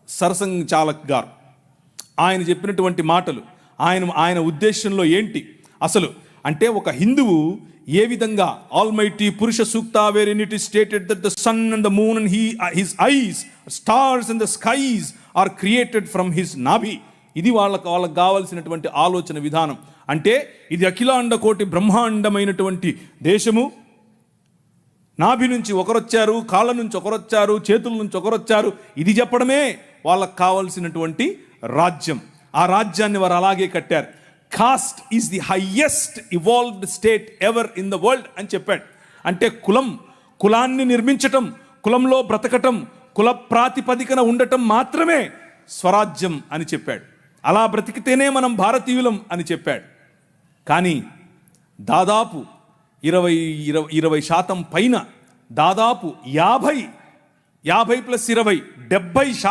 సరసంఘ్ చాలక్ గారు ఆయన చెప్పినటువంటి మాటలు, ఆయన ఉద్దేశంలో ఏంటి అసలు అంటే, ఒక హిందువు ఏ విధంగా almighty Purusha Sukta where in it is stated that the sun and the moon and his eyes stars and the skies are created from his నాభి. ఇది వాళ్ళకు కావాల్సినటువంటి ఆలోచన విధానం. అంటే ఇది అఖిలాండ కోటి బ్రహ్మాండమైనటువంటి దేశము. నాభి నుంచి ఒకరొచ్చారు, కాళ్ళ నుంచి ఒకరొచ్చారు, చేతుల నుంచి ఒకరొచ్చారు. ఇది చెప్పడమే వాళ్ళకు కావాల్సినటువంటి రాజ్యం. ఆ రాజ్యాన్ని వారు అలాగే కట్టారు. Cost is the highest evolved state ever in the world అని చెప్పాడు. అంటే కులాన్ని నిర్మించటం, కులంలో బ్రతకటం, కుల ప్రాతిపదికన ఉండటం మాత్రమే స్వరాజ్యం అని చెప్పాడు. అలా బ్రతికితేనే మనం భారతీయులం అని చెప్పాడు. కానీ దాదాపు 20% పైన, దాదాపు 50 + 20 70%